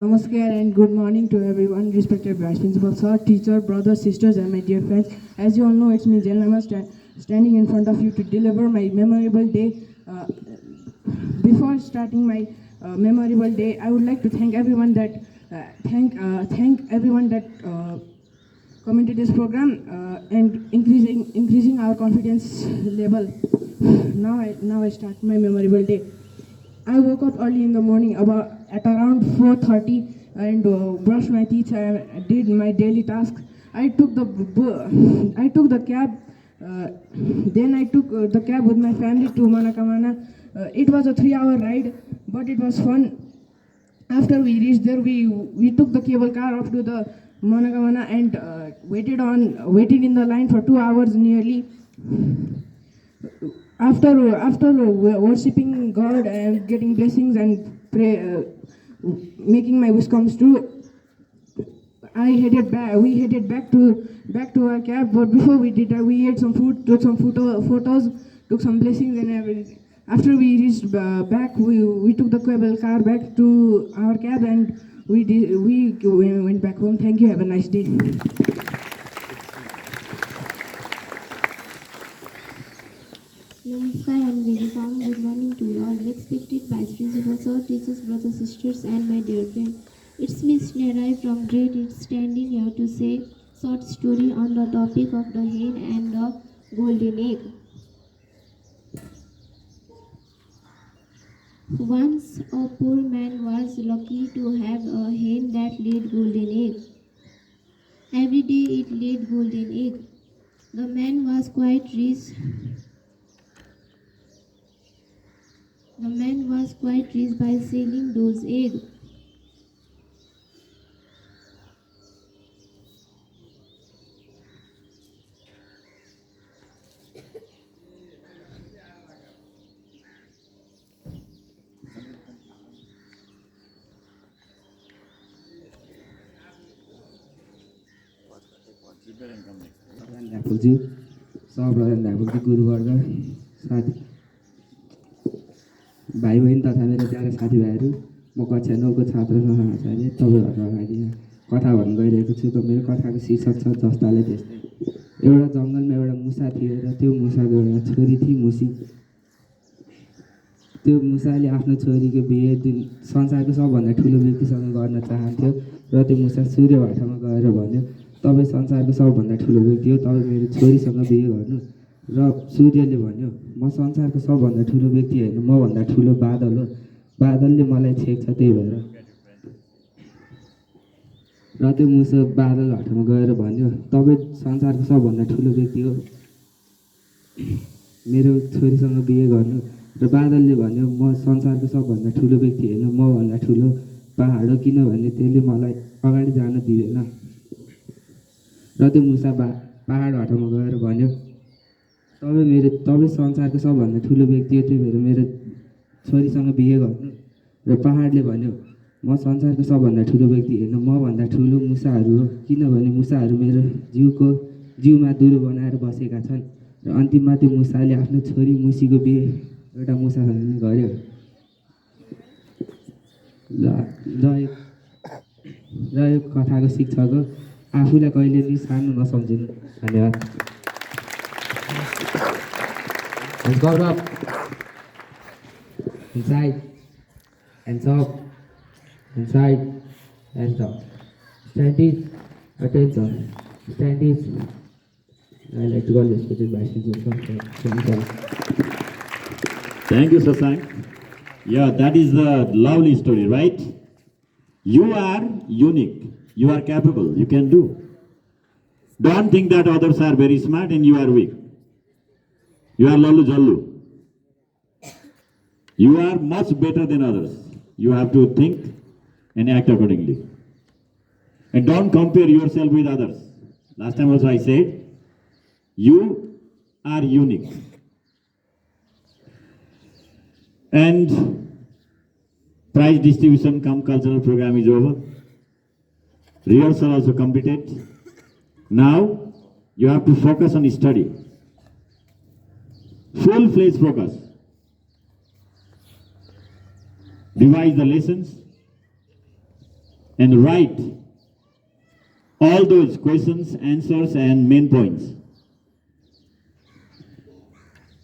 Namaskar and good morning to everyone, respected Vice Principal Sir, teacher, brothers, sisters, and my dear friends. As you all know, it's me, Jelnama, standing in front of you to deliver my memorable day. Before starting my memorable day, I would like to thank everyone that thank everyone that commented this program and increasing our confidence level. Now I start my memorable day. I woke up early in the morning about at around 4:30 and brushed my teeth and did my daily tasks. I took the cab. Then I took the cab with my family to Manakamana. It was a 3-hour ride, but it was fun. After we reached there, we took the cable car up to the Manakamana and waited in the line for 2 hours nearly. After worshipping God and getting blessings and making my wish comes true, I headed back. We headed back to our cab. But before we did that, we ate some food, took some photos, took some blessings and everything. After we reached back, we took the cable car back to our cab and we went back home. Thank you. Have a nice day. Namaskar and very warm good morning to all respected Vice Principals, all teachers, brothers, sisters, and my dear friend. It's me Snerai from Grade 8 standing here to say short story on the topic of the hen and the golden egg. Once a poor man was lucky to have a hen that laid golden egg. Every day it laid golden egg. The man was quite rich. The man was quite rich by selling those eggs. ढाकुलज्यू सबप्रधान ढाकुलजी गुरुवर्ग साथी भाइ बहिनी तथा मेरो प्यारा साथीभाइहरू म कक्षा 9को छात्र सह आचार्य तपाईँहरूको अगाडि कथा भन्न गइरहेको छु। त मेरो कथाको शीर्षक छ जस्ताले त्यस्तै। एउटा जङ्गलमा एउटा मुसा थियो र त्यो मुसाको एउटा छोरी थिई मुसी। त्यो मुसाले आफ्नो छोरीको बिहे संसारको सबभन्दा ठुलो व्यक्तिसँग गर्न चाहन्थ्यो र त्यो मुसा सूर्यभाटामा गएर भन्यो, तपाईँ संसारको सबभन्दा ठुलो व्यक्ति हो, तपाईँ मेरो छोरीसँग बिहे गर्नु। र सूर्यले भन्यो, म संसारको सबभन्दा ठुलो व्यक्ति होइन, मभन्दा ठुलो बादल हो, बादलले मलाई छेक्छ, त्यही भएर। र त्यो मुसा बादलभाटामा गएर भन्यो, तपाईँ संसारको सबभन्दा ठुलो व्यक्ति हो, मेरो छोरीसँग बिहे गर्नु। र बादलले भन्यो, म संसारको सबभन्दा ठुलो व्यक्ति होइन, मभन्दा ठुलो पहाड हो, किनभने त्यसले मलाई अगाडि जान दिँदैन। र त्यो मुसा पहाडभाटामा गएर भन्यो, तपाईँ संसारको सबभन्दा ठुलो व्यक्ति हो, त्यही भएर मेरो छोरीसँग बिहे गर्नु। र पहाडले भन्यो, म संसारको सबभन्दा ठुलो व्यक्ति होइन, मभन्दा ठुलो मुसाहरू हो, किनभने मुसाहरू मेरो जिउमा दुलो बनाएर बसेका छन्। र अन्तिममा त्यो मुसाले आफ्नो छोरी मुसीको बिहे एउटा मुसासँग गर्यो। र यो कथाको शिक्षक हो, आफूलाई कहिले नि सानो नसम्झिनु। धन्यवाद। गौरव inside hands up inside hands up standing attention standing. I like to call this special Vice Principal. Thank you, Sasank. Yeah, that is a lovely story, right? You are unique. You are capable. You can do. Don't think that others are very smart and you are weak. You are lallu jallu. You are much better than others. You have to think and act accordingly. And don't compare yourself with others. Last time also I said, you are unique. And prize distribution cum cultural program is over. Rehearsal also completed. Now you have to focus on study. Full-fledged focus. Revise the lessons and write all those questions, answers, and main points.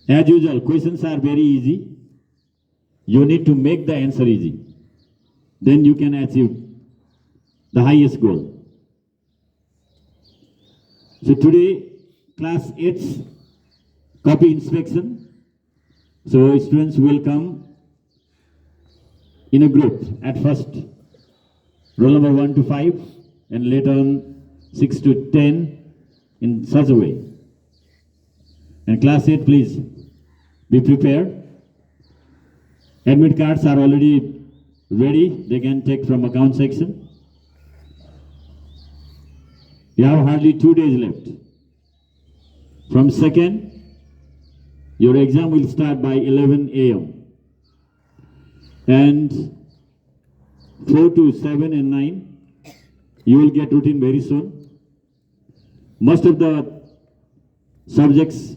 As usual, questions are very easy. You need to make the answer easy. Then you can achieve the highest goal. So today, class 8's copy inspection. So students will come in a group. At first, roll number 1 to 5, and later on 6 to 10, in such a way. And class 8, please be prepared. Admit cards are already ready. They can take from account section. You have hardly 2 days left. From 2nd, your exam will start by 11 a.m. And 4 to 7 and 9, you will get routine very soon. Most of the subjects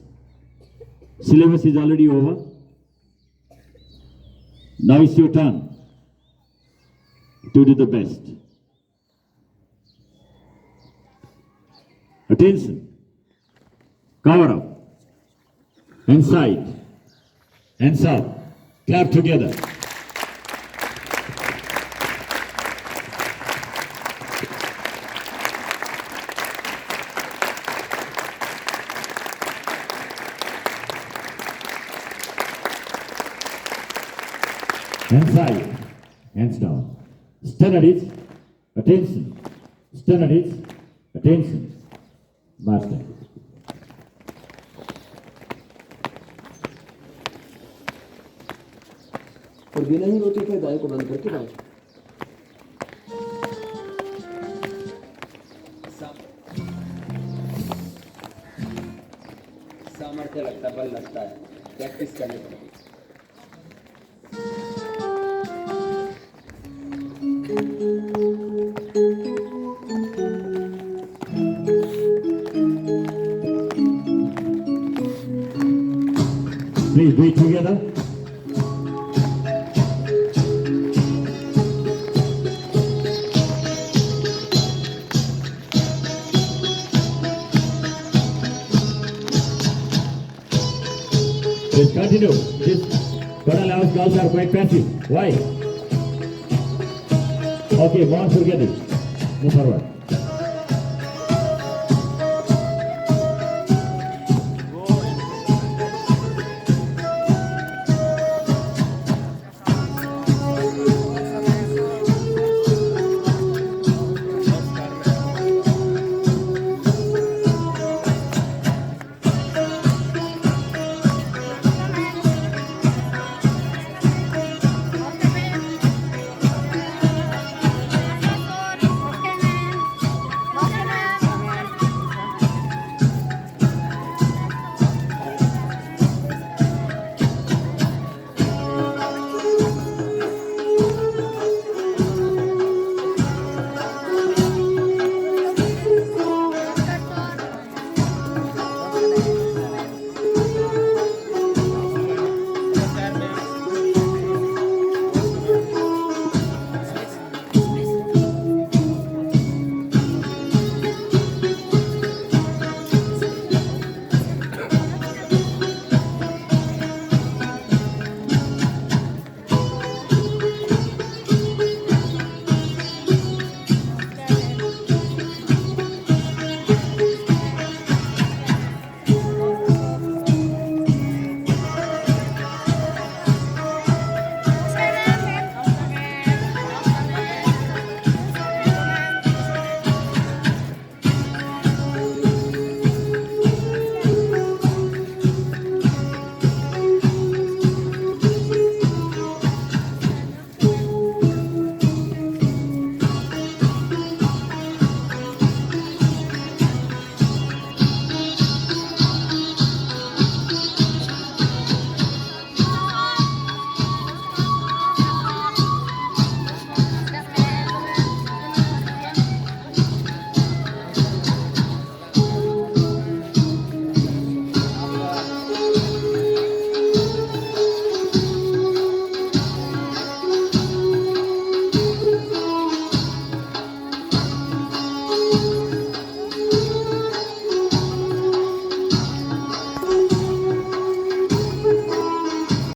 syllabus is already over. Now it's your turn to do the best. Attention. Cover up. Inside. Hands up. Clap together. Hands high, hands down. Stand at it, attention. Stand at it, attention. Master. और बिना ही रोटी के गाय को बंद करके भाई सामर्थ्य लगता बल लगता है प्रैक्टिस करने पड़ेगी Please do it together. Please continue. This total house girls are quite passive. Why? Okay, go on, forget it. Move forward.